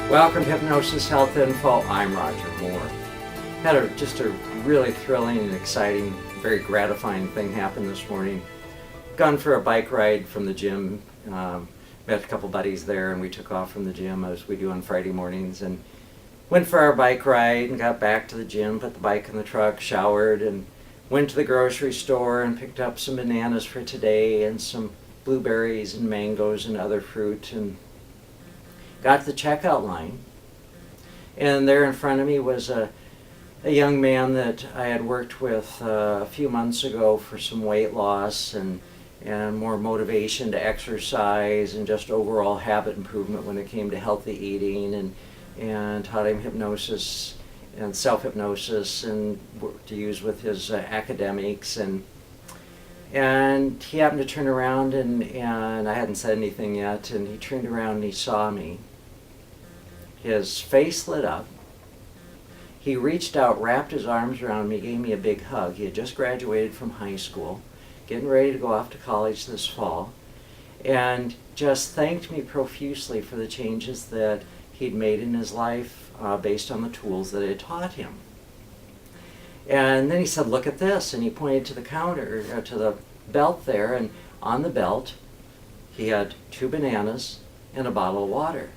Welcome to Hypnosis Health Info. I'm Roger Moore. Had just a really thrilling and exciting, very gratifying thing happen this morning. Gone for a bike ride from the gym. Met a couple buddies there, and we took off from the gym as we do on Friday mornings, and went for our bike ride and got back to the gym, put the bike in the truck, showered, and went to the grocery store and picked up some bananas for today and some blueberries and mangoes and other fruit, and got to the checkout line. And there in front of me was a young man that I had worked with a few months ago for some weight loss and more motivation to exercise and just overall habit improvement when it came to healthy eating, and taught him hypnosis and self-hypnosis and to use with his academics, and he happened to turn around and I hadn't said anything yet, and he turned around and he saw me. His face lit up. He reached out, wrapped his arms around me, gave me a big hug. He had just graduated from high school, getting ready to go off to college this fall, and just thanked me profusely for the changes that he'd made in his life based on the tools that I had taught him. And then he said, "Look at this," and he pointed to the counter, to the belt there, and on the belt he had 2 bananas and a bottle of water.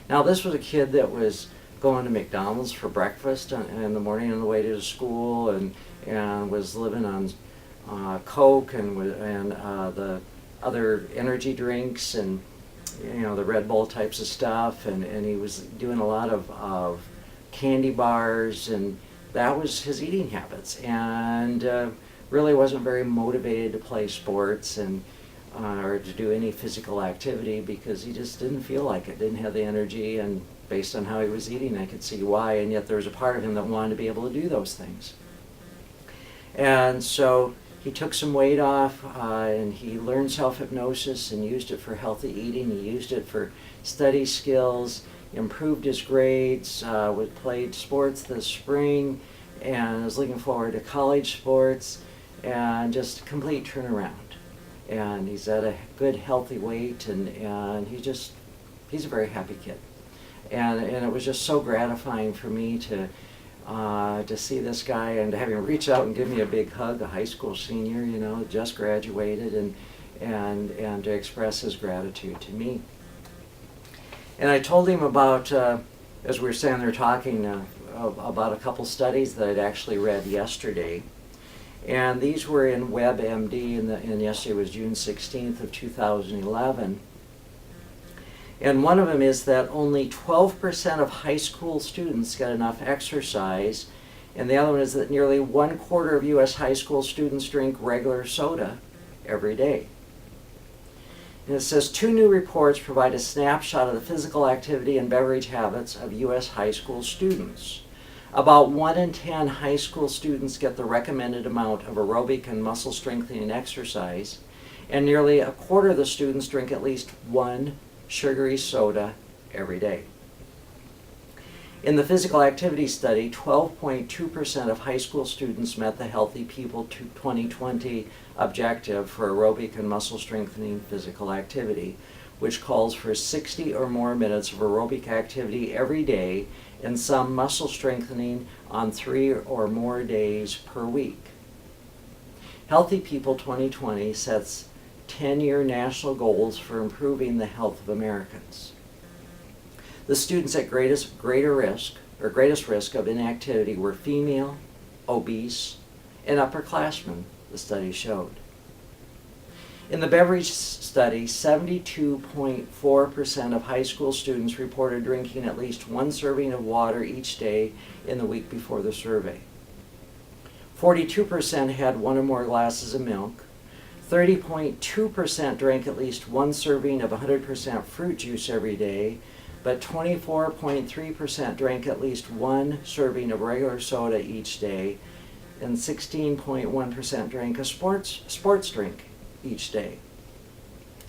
Now this was a kid that was going to McDonald's for breakfast in the morning on the way to school, and was living on Coke and the other energy drinks and the Red Bull types of stuff, and he was doing a lot of candy bars, and that was his eating habits, and really wasn't very motivated to play sports or to do any physical activity because he just didn't feel like it, didn't have the energy, and based on how he was eating I could see why, and yet there was a part of him that wanted to be able to do those things. And so he took some weight off, and he learned self-hypnosis and used it for healthy eating. He used it for study skills, improved his grades, played sports this spring, and was looking forward to college sports, and just a complete turnaround. And he's at a good healthy weight, and he's a very happy kid. And it was just so gratifying for me to see this guy and to have him reach out and give me a big hug, a high school senior, just graduated, and to express his gratitude to me. And I told him about, as we were standing there talking, about a couple studies that I'd actually read yesterday. And these were in WebMD, and yesterday was June 16th of 2011. And one of them is that only 12% of high school students get enough exercise, and the other one is that nearly 1/4 of U.S. high school students drink regular soda every day. And it says 2 new reports provide a snapshot of the physical activity and beverage habits of U.S. high school students. About 1 in 10 high school students get the recommended amount of aerobic and muscle strengthening exercise, and nearly 1/4 of the students drink at least 1 sugary soda every day. In the physical activity study, 12.2% of high school students met the Healthy People 2020 objective for aerobic and muscle strengthening physical activity, which calls for 60 or more minutes of aerobic activity every day and some muscle strengthening on 3 or more days per week. Healthy People 2020 sets 10-year national goals for improving the health of Americans. The students at greatest risk of inactivity were female, obese, and upperclassmen, the study showed. In the beverage study, 72.4% of high school students reported drinking at least 1 serving of water each day in the week before the survey. 42% had 1 or more glasses of milk. 30.2% drank at least 1 serving of 100% fruit juice every day, but 24.3% drank at least 1 serving of regular soda each day, and 16.1% drank a sports drink each day.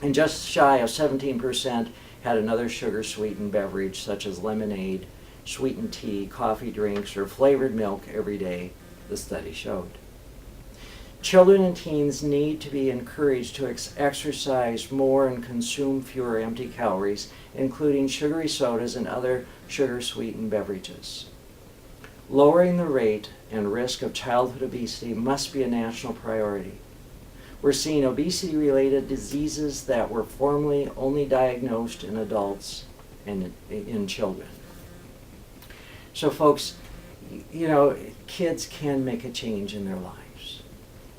And just shy of 17% had another sugar-sweetened beverage such as lemonade, sweetened tea, coffee drinks, or flavored milk every day, the study showed. Children and teens need to be encouraged to exercise more and consume fewer empty calories, including sugary sodas and other sugar-sweetened beverages. Lowering the rate and risk of childhood obesity must be a national priority. We're seeing obesity-related diseases that were formerly only diagnosed in adults and in children. So folks, kids can make a change in their lives.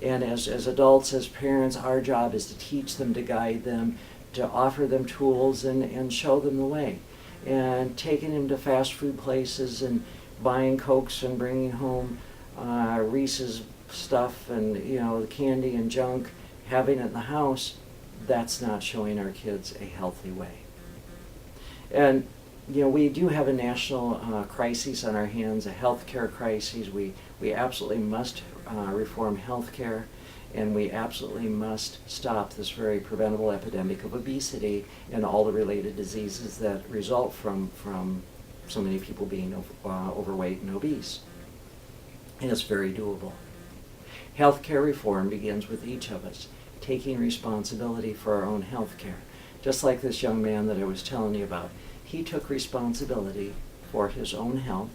And as adults, as parents, our job is to teach them, to guide them, to offer them tools and show them the way. And taking them to fast food places and buying Cokes and bringing home Reese's stuff and the candy and junk, having it in the house, that's not showing our kids a healthy way. And we do have a national crisis on our hands, a healthcare crisis. We absolutely must reform healthcare, and we absolutely must stop this very preventable epidemic of obesity and all the related diseases that result from so many people being overweight and obese. And it's very doable. Healthcare reform begins with each of us taking responsibility for our own healthcare. Just like this young man that I was telling you about. He took responsibility for his own health.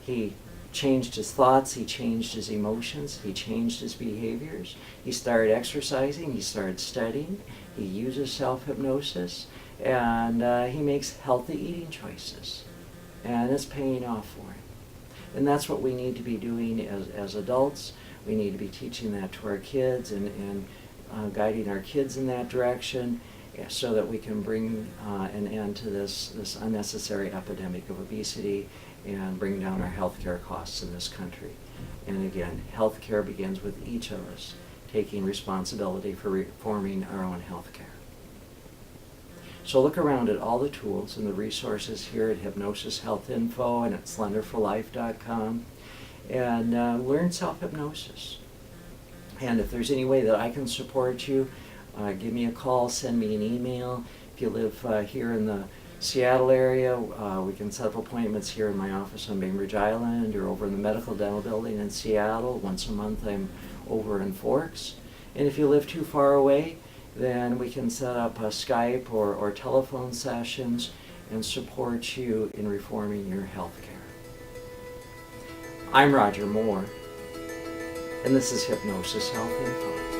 He changed his thoughts, he changed his emotions, he changed his behaviors. He started exercising, he started studying, he uses self-hypnosis, and he makes healthy eating choices. And it's paying off for him. And that's what we need to be doing as adults. We need to be teaching that to our kids and guiding our kids in that direction, so that we can bring an end to this unnecessary epidemic of obesity and bring down our healthcare costs in this country. And again, healthcare begins with each of us taking responsibility for reforming our own healthcare. So look around at all the tools and the resources here at Hypnosis Health Info and at slenderforlife.com and learn self-hypnosis. And if there's any way that I can support you, give me a call, send me an email. If you live here in the Seattle area, we can set up appointments here in my office on Bainbridge Island or over in the Medical Dental Building in Seattle. Once a month I'm over in Forks. And if you live too far away, then we can set up Skype or telephone sessions and support you in reforming your health care. I'm Roger Moore, and this is Hypnosis Health Info.